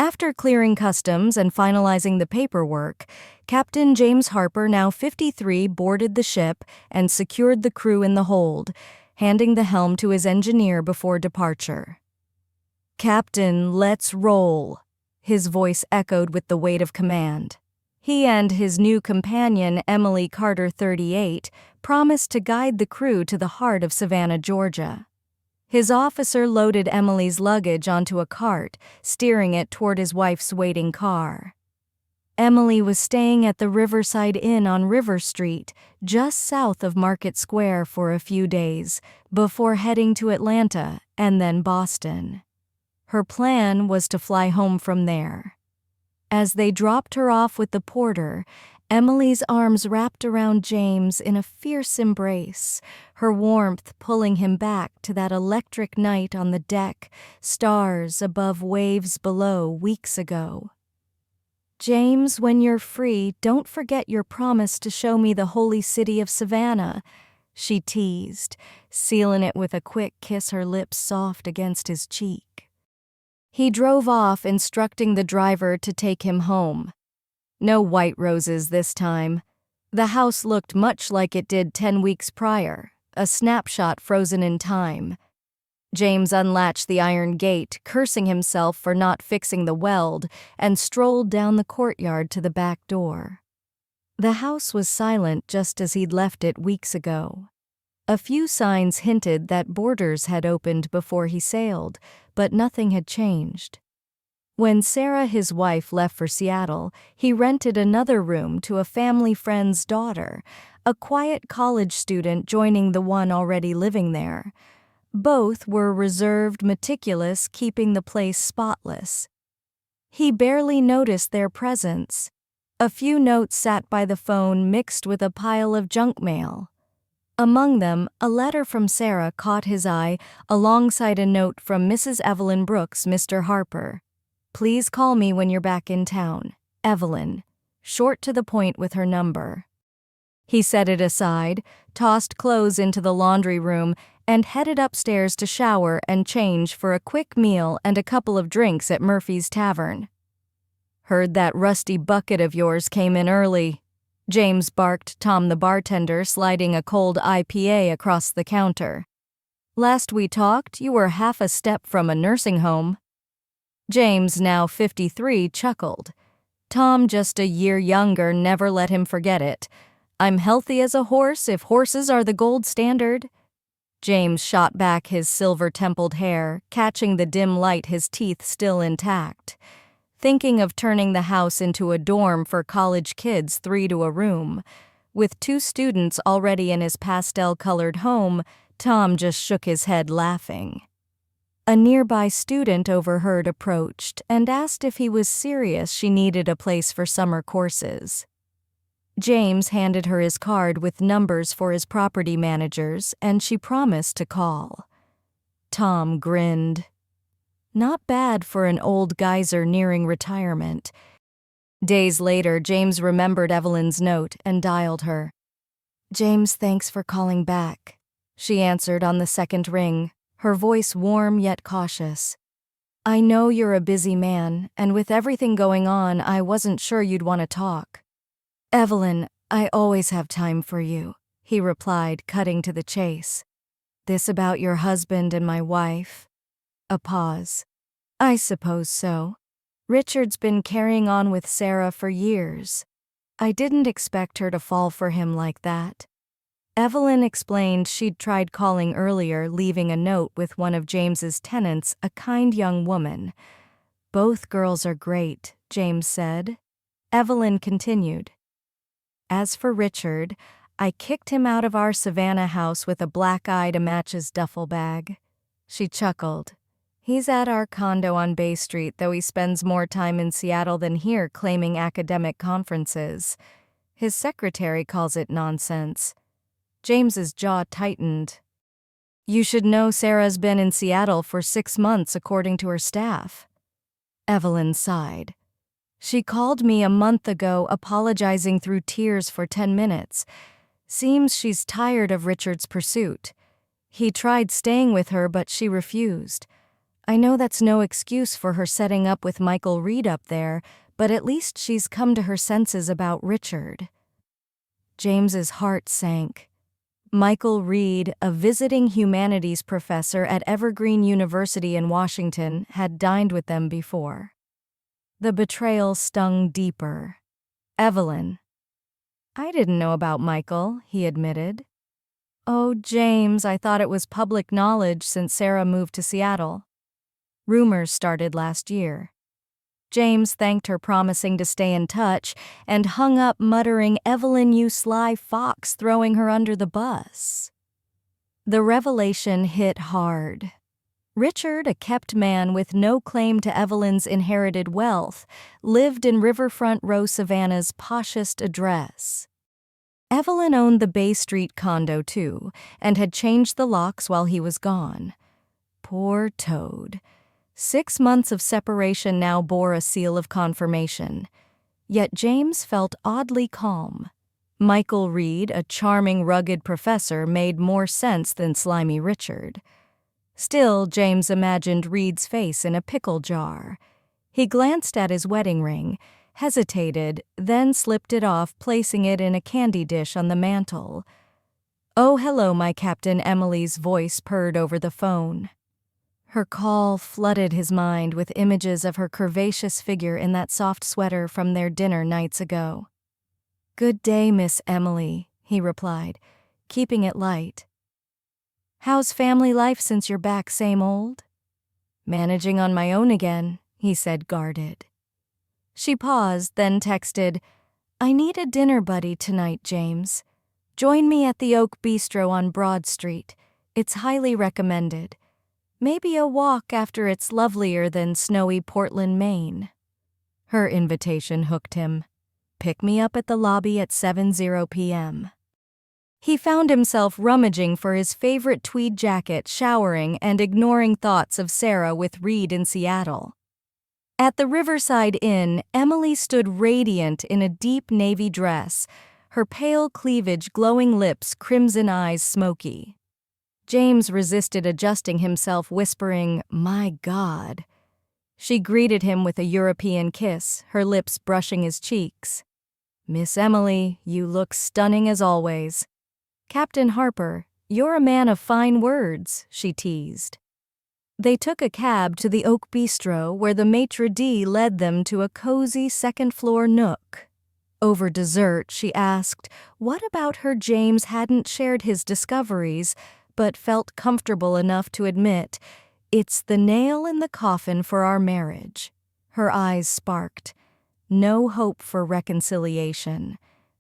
After clearing customs and finalizing the paperwork, Captain James Harper, now 53, boarded the ship and secured the crew in the hold, handing the helm to his engineer before departure. "Captain, let's roll," his voice echoed with the weight of command. He and his new companion, Emily Carter, 38, promised to guide the crew to the heart of Savannah, Georgia. His officer loaded Emily's luggage onto a cart, steering it toward his wife's waiting car. Emily was staying at the Riverside Inn on River Street, just south of Market Square, for a few days, before heading to Atlanta and then Boston. Her plan was to fly home from there. As they dropped her off with the porter, Emily's arms wrapped around James in a fierce embrace, her warmth pulling him back to that electric night on the deck, stars above, waves below, weeks ago. "James, when you're free, don't forget your promise to show me the holy city of Savannah," she teased, sealing it with a quick kiss, her lips soft against his cheek. He drove off, instructing the driver to take him home. No white roses this time. The house looked much like it did 10 weeks prior, a snapshot frozen in time. James unlatched the iron gate, cursing himself for not fixing the weld, and strolled down the courtyard to the back door. The house was silent, just as he'd left it weeks ago. A few signs hinted that borders had opened before he sailed, but nothing had changed. When Sarah, his wife, left for Seattle, he rented another room to a family friend's daughter, a quiet college student joining the one already living there. Both were reserved, meticulous, keeping the place spotless. He barely noticed their presence. A few notes sat by the phone, mixed with a pile of junk mail. Among them, a letter from Sarah caught his eye, alongside a note from Mrs. Evelyn Brooks, Mr. Harper. "Please call me when you're back in town. Evelyn," short to the point with her number. He set it aside, tossed clothes into the laundry room, and headed upstairs to shower and change for a quick meal and a couple of drinks at Murphy's Tavern. "Heard that rusty bucket of yours came in early," James barked Tom, the bartender, sliding a cold IPA across the counter. "Last we talked, you were half a step from a nursing home." James, now 53, chuckled. Tom, just a year younger, never let him forget it. "I'm healthy as a horse if horses are the gold standard." James shot back his silver-templed hair, catching the dim light, his teeth still intact. Thinking of turning the house into a dorm for college kids, 3 to a room. With 2 students already in his pastel-colored home, Tom just shook his head, laughing. A nearby student overheard, approached, and asked if he was serious she needed a place for summer courses. James handed her his card with numbers for his property managers, and she promised to call. Tom grinned. Not bad for an old geyser nearing retirement. Days later, James remembered Evelyn's note and dialed her. "James, thanks for calling back," she answered on the second ring, her voice warm yet cautious. "I know you're a busy man, and with everything going on, I wasn't sure you'd want to talk." "Evelyn, I always have time for you," he replied, cutting to the chase. "This about your husband and my wife?" A pause. "I suppose so. Richard's been carrying on with Sarah for years. I didn't expect her to fall for him like that." Evelyn explained she'd tried calling earlier, leaving a note with one of James's tenants, a kind young woman. "Both girls are great," James said. Evelyn continued. "As for Richard, I kicked him out of our Savannah house with a black eye to match his duffel bag." She chuckled. "He's at our condo on Bay Street, though he spends more time in Seattle than here, claiming academic conferences. His secretary calls it nonsense." James's jaw tightened. "You should know Sarah's been in Seattle for 6 months, according to her staff." Evelyn sighed. "She called me a month ago, apologizing through tears for 10 minutes. Seems she's tired of Richard's pursuit. He tried staying with her, but she refused. I know that's no excuse for her setting up with Michael Reed up there, but at least she's come to her senses about Richard. James's heart sank. Michael Reed, a visiting humanities professor at Evergreen University in Washington, had dined with them before. The betrayal stung deeper. Evelyn. I didn't know about Michael, he admitted. Oh, James, I thought it was public knowledge since Sarah moved to Seattle. Rumors started last year. James thanked her, promising to stay in touch, and hung up muttering, "Evelyn, you sly fox, throwing her under the bus." The revelation hit hard. Richard, a kept man with no claim to Evelyn's inherited wealth, lived in Riverfront Row, Savannah's poshest address. Evelyn owned the Bay Street condo too, and had changed the locks while he was gone. Poor Toad. 6 months of separation now bore a seal of confirmation. Yet James felt oddly calm. Michael Reed, a charming, rugged professor, made more sense than slimy Richard. Still, James imagined Reed's face in a pickle jar. He glanced at his wedding ring, hesitated, then slipped it off, placing it in a candy dish on the mantel. "Oh, hello, my captain," Emily's voice purred over the phone. Her call flooded his mind with images of her curvaceous figure in that soft sweater from their dinner nights ago. "Good day, Miss Emily," he replied, keeping it light. "How's family life since you're back, same old?" "Managing on my own again," he said, guarded. She paused, then texted, "I need a dinner buddy tonight, James. Join me at the Oak Bistro on Broad Street. It's highly recommended. Maybe a walk after it's lovelier than snowy Portland, Maine." Her invitation hooked him. "Pick me up at the lobby at 7:00 p.m. He found himself rummaging for his favorite tweed jacket, showering, and ignoring thoughts of Sarah with Reed in Seattle. At the Riverside Inn, Emily stood radiant in a deep navy dress, her pale cleavage, glowing lips, crimson eyes smoky. James resisted adjusting himself, whispering, "My God." She greeted him with a European kiss, her lips brushing his cheeks. "Miss Emily, you look stunning as always." "Captain Harper, you're a man of fine words," she teased. They took a cab to the Oak Bistro, where the maitre d' led them to a cozy second-floor nook. Over dessert, she asked what about her James hadn't shared his discoveries, but felt comfortable enough to admit, "It's the nail in the coffin for our marriage." Her eyes sparked. No hope for reconciliation.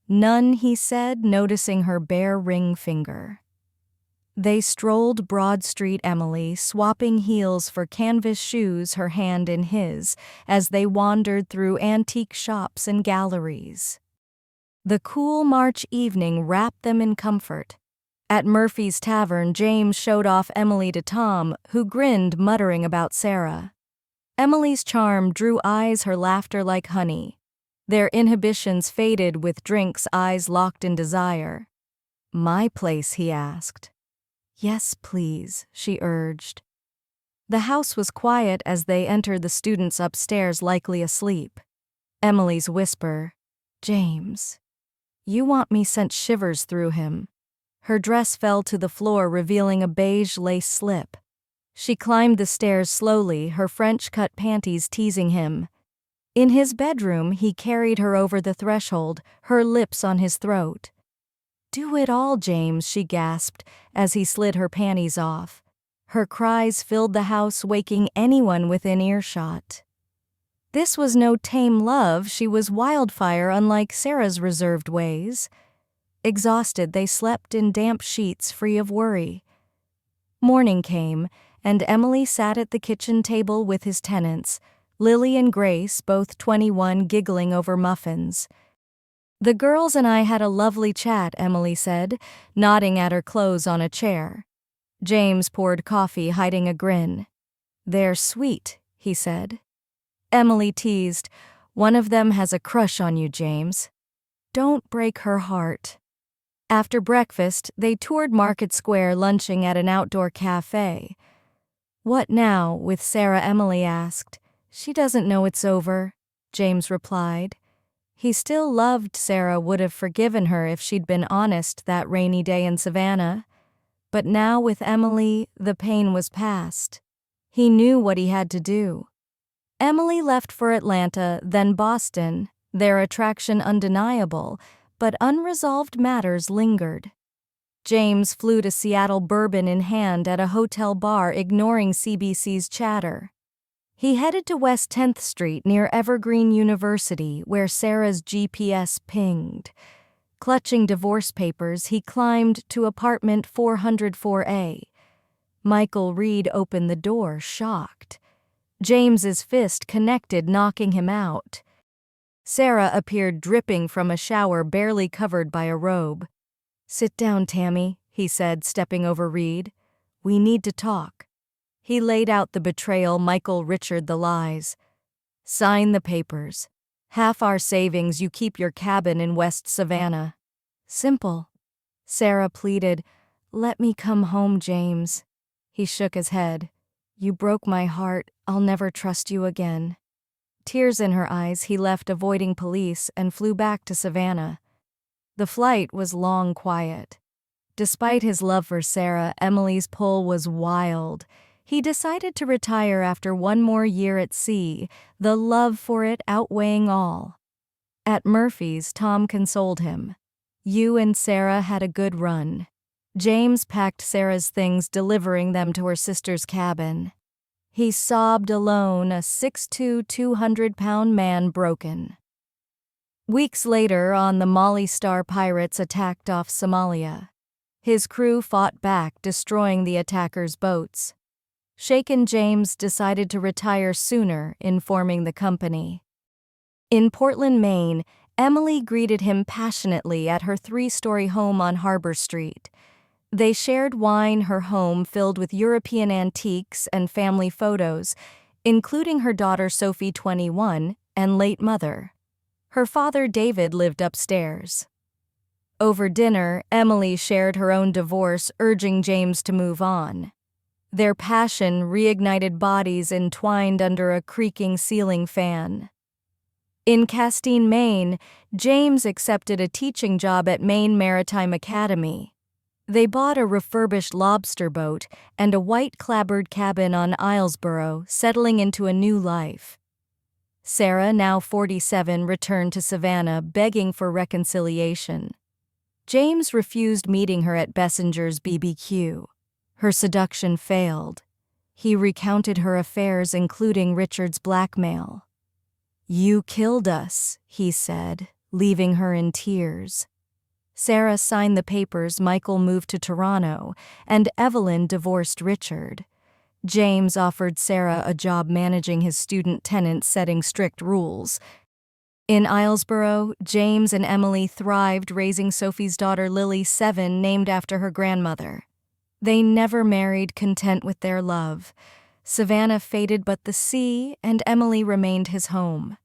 None, he said, noticing her bare ring finger. They strolled Broad Street, Emily, swapping heels for canvas shoes, her hand in his, as they wandered through antique shops and galleries. The cool March evening wrapped them in comfort. At Murphy's Tavern, James showed off Emily to Tom, who grinned, muttering about Sarah. Emily's charm drew eyes, her laughter like honey. Their inhibitions faded with drinks, eyes locked in desire. "My place?" he asked. "Yes, please," she urged. The house was quiet as they entered, the students upstairs likely asleep. Emily's whisper, "James, you want me," sent shivers through him. Her dress fell to the floor, revealing a beige lace slip. She climbed the stairs slowly, her French-cut panties teasing him. In his bedroom, he carried her over the threshold, her lips on his throat. "Do it all, James," she gasped as he slid her panties off. Her cries filled the house, waking anyone within earshot. This was no tame love, she was wildfire, unlike Sarah's reserved ways. Exhausted, they slept in damp sheets, free of worry. Morning came, and Emily sat at the kitchen table with his tenants, Lily and Grace, both 21, giggling over muffins. "The girls and I had a lovely chat," Emily said, nodding at her clothes on a chair. James poured coffee, hiding a grin. "They're sweet," he said. Emily teased, "One of them has a crush on you, James." "Don't break her heart." After breakfast, they toured Market Square, lunching at an outdoor cafe. "What now?" with Sarah, Emily asked. "She doesn't know it's over," James replied. He still loved Sarah, would have forgiven her if she'd been honest that rainy day in Savannah. But now with Emily, the pain was past. He knew what he had to do. Emily left for Atlanta, then Boston, their attraction undeniable, but unresolved matters lingered. James flew to Seattle, bourbon in hand, at a hotel bar, ignoring CBC's chatter. He headed to West 10th Street near Evergreen University, where Sarah's GPS pinged. Clutching divorce papers, he climbed to apartment 404A. Michael Reed opened the door, shocked. James's fist connected, knocking him out. Sarah appeared, dripping from a shower, barely covered by a robe. "Sit down, Tammy," he said, stepping over Reed. "We need to talk." He laid out the betrayal, Michael Richard, the lies. "Sign the papers. Half our savings, you keep your cabin in West Savannah." "Simple." Sarah pleaded. "Let me come home, James." He shook his head. "You broke my heart. I'll never trust you again." Tears in her eyes, he left, avoiding police, and flew back to Savannah. The flight was long, quiet. Despite his love for Sarah, Emily's pull was wild. He decided to retire after one more year at sea, the love for it outweighing all. At Murphy's, Tom consoled him. "You and Sarah had a good run." James packed Sarah's things, delivering them to her sister's cabin. He sobbed alone, a 6'2", 200-pound man, broken. Weeks later, on the Molly Star, pirates attacked off Somalia. His crew fought back, destroying the attackers' boats. Shaken, James decided to retire sooner, informing the company. In Portland, Maine, Emily greeted him passionately at her 3-story home on Harbor Street. They shared wine, her home filled with European antiques and family photos, including her daughter Sophie, 21, and late mother. Her father, David, lived upstairs. Over dinner, Emily shared her own divorce, urging James to move on. Their passion reignited, bodies entwined under a creaking ceiling fan. In Castine, Maine, James accepted a teaching job at Maine Maritime Academy. They bought a refurbished lobster boat and a white clapboard cabin on Islesboro, settling into a new life. Sarah, now 47, returned to Savannah, begging for reconciliation. James refused, meeting her at Bessinger's BBQ. Her seduction failed. He recounted her affairs, including Richard's blackmail. "You killed us," he said, leaving her in tears. Sarah signed the papers. Michael moved to Toronto, and Evelyn divorced Richard. James offered Sarah a job managing his student tenants, setting strict rules. In Islesboro, James and Emily thrived, raising Sophie's daughter Lily, 7, named after her grandmother. They never married, content with their love. Savannah faded, but the sea and Emily remained his home.